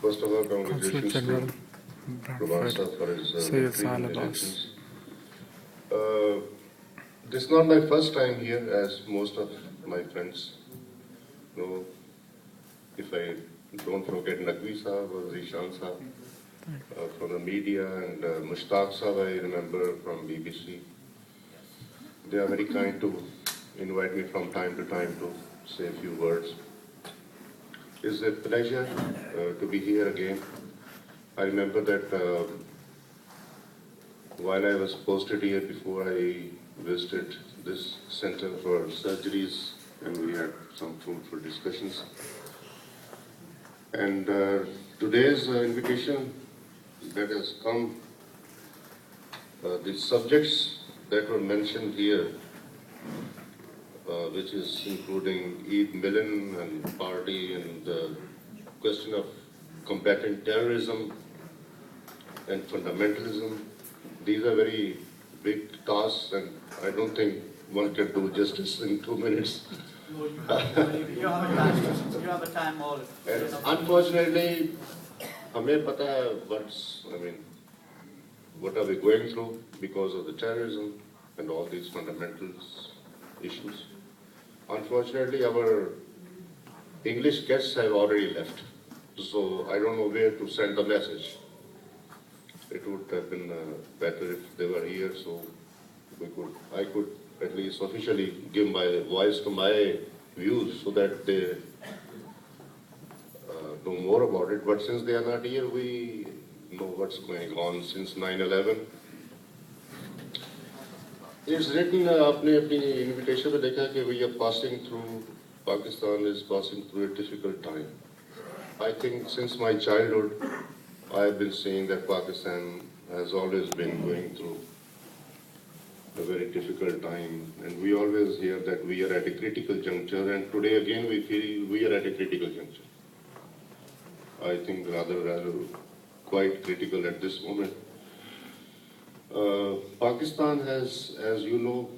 First of all, Consul congratulations General to Prabhat Bradford sir for his Syed victory in Saad the Abbas. elections. This is not my first time here, as most of my friends know. If I don't forget Naqvi Saab or Zishan Saab from the media, and Mushtaq Saab I remember from BBC. They are very kind to invite me from time to time to say a few words. It's a pleasure to be here again. I remember that while I was posted here before, I visited this center for surgeries and we had some fruitful discussions. And today's invitation that has come, the subjects that were mentioned here, which is including Eid Milan and party and the question of combating terrorism and fundamentalism. These are very big tasks, and I don't think one can do justice in 2 minutes. No, you have a time. You have a time all. And unfortunately, हमें पता है what are we going through because of the terrorism and all these fundamental issues. Unfortunately, our English guests have already left, so I don't know where to send the message. It would have been better if they were here, so I could at least officially give my voice to my views so that they know more about it. But since they are not here, we know what's going on since 9/11. It's written अपने अपनी invitation में देखा कि we are passing through, Pakistan is passing through a difficult time. I think since my childhood, I have been saying that Pakistan has always been going through a very difficult time, and we always hear that we are at a critical juncture, and today again we feel we are at a critical juncture. I think rather quite critical at this moment. Pakistan has, as you know,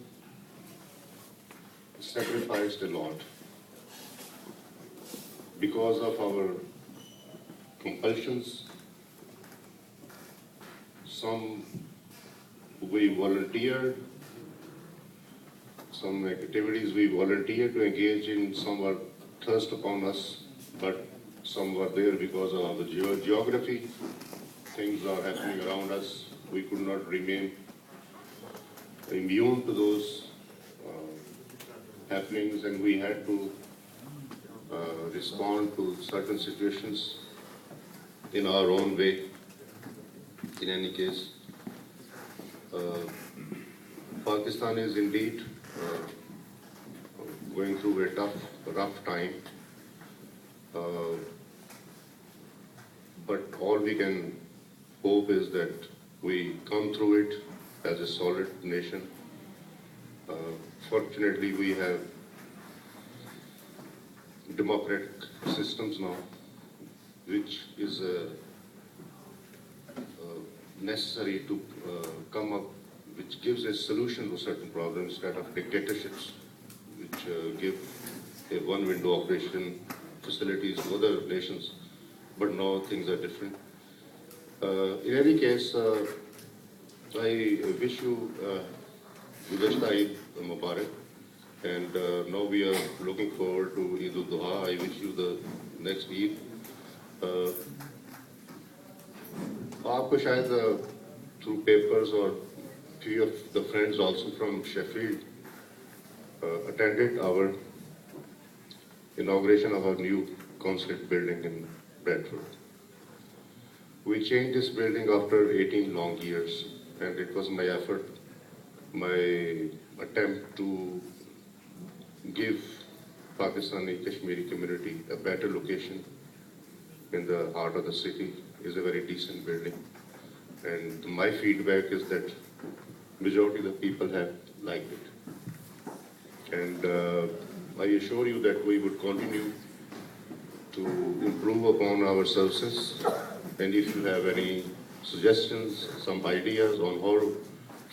sacrificed a lot because of our compulsions. Some we volunteered, some activities we volunteered to engage in, some were thrust upon us, but some were there because of the geography. Things are happening around us. We could not remain immune to those happenings, and we had to respond to certain situations in our own way. In any case, Pakistan is indeed going through a rough time. But all we can hope is that we come through it as a solid nation. Fortunately, we have democratic systems now, which is necessary to come up, which gives a solution to certain problems instead of dictatorships, which give a one-window operation facilities to other nations. But now things are different. In any case, I wish you Guzashta Eid Mubarak, and now we are looking forward to Eid al-Duha. I wish you the next Eid. आपको शायद through papers or few of the friends also from Sheffield attended our inauguration of our new consulate building in Bradford. We changed this building after 18 long years, and it was my effort, my attempt to give Pakistani Kashmiri community a better location in the heart of the city. Is a very decent building, and my feedback is that majority of the people have liked it, and I assure you that we would continue to improve upon our services, and if you have any suggestions, some ideas on how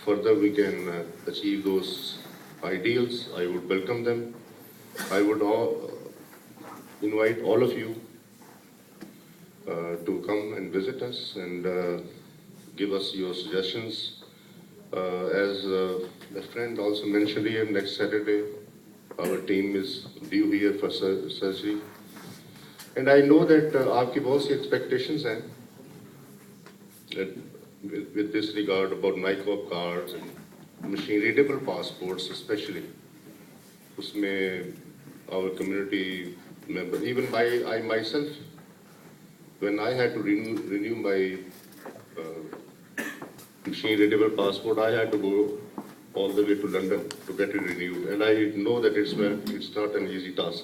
further we can achieve those ideals, I would welcome them. I would invite all of you to come and visit us and give us your suggestions. As the friend also mentioned here, next Saturday, our team is due here for surgery. And I know that आपकी बहुत सी expectations हैं with this regard about NICOP cards and machine readable passports especially. उसमें our community members, even I myself, when I had to renew my machine readable passport, I had to go all the way to London to get it renewed. And I know that it's not an easy task.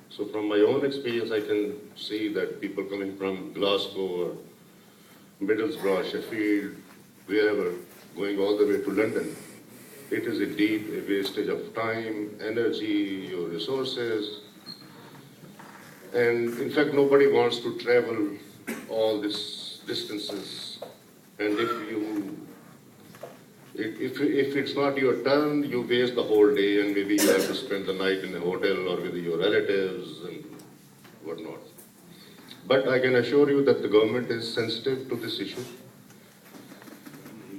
So from my own experience, I can see that people coming from Glasgow or Middlesbrough, Sheffield, wherever, going all the way to London, it is indeed a wastage of time, energy, your resources. And in fact, nobody wants to travel all these distances. And if it's not your turn, you waste the whole day, and maybe you have to spend the night in a hotel or with your relatives and whatnot. But I can assure you that the government is sensitive to this issue.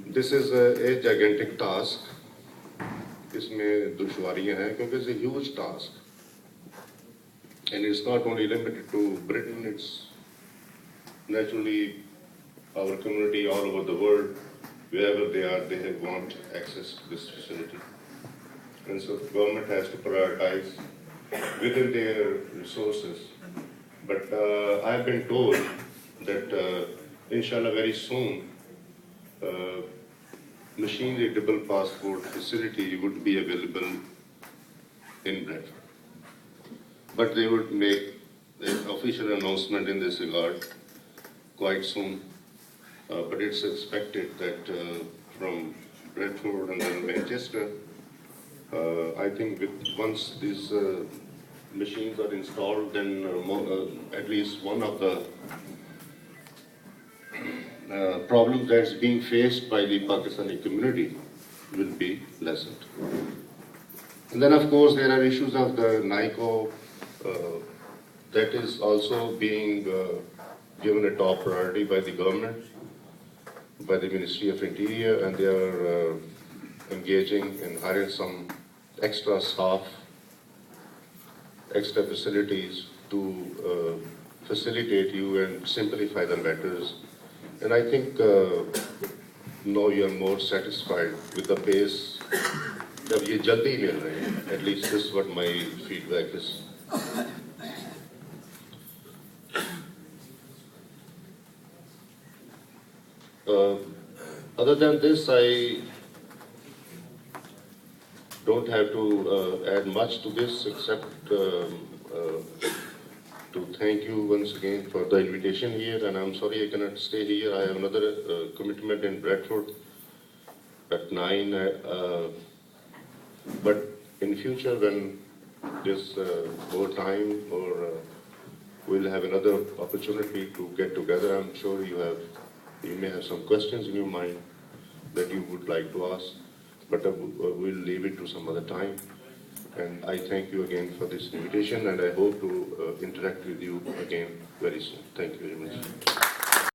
This is a gigantic task. इसमें दुश्वारियां हैं क्योंकि it's a huge task. And it's not only limited to Britain, it's naturally our community all over the world, wherever they are, they want access to this facility. And so the government has to prioritize within their resources. But I've been told that inshallah very soon, machine readable passport facility would be available in Bradford. But they would make an official announcement in this regard quite soon. But it's expected that from Bradford and then Manchester, I think once these machines are installed, then at least one of the problems that's being faced by the Pakistani community will be lessened. And then of course there are issues of the NICO that is also being given a top priority by the government, by the Ministry of Interior, and they are engaging in hiring some extra staff, extra facilities to facilitate you and simplify the matters. And I think now you are more satisfied with the pace that ये जल्दी मिल रहे हैं. At least this is what my feedback is. Other than this, I don't have to add much to this except to thank you once again for the invitation here, and I'm sorry I cannot stay here. I have another commitment in Bradford at 9. But in future, when there's more time or we'll have another opportunity to get together, I'm sure you may have some questions in your mind that you would like to ask, but we'll leave it to some other time. And I thank you again for this invitation, and I hope to interact with you again very soon. Thank you very much.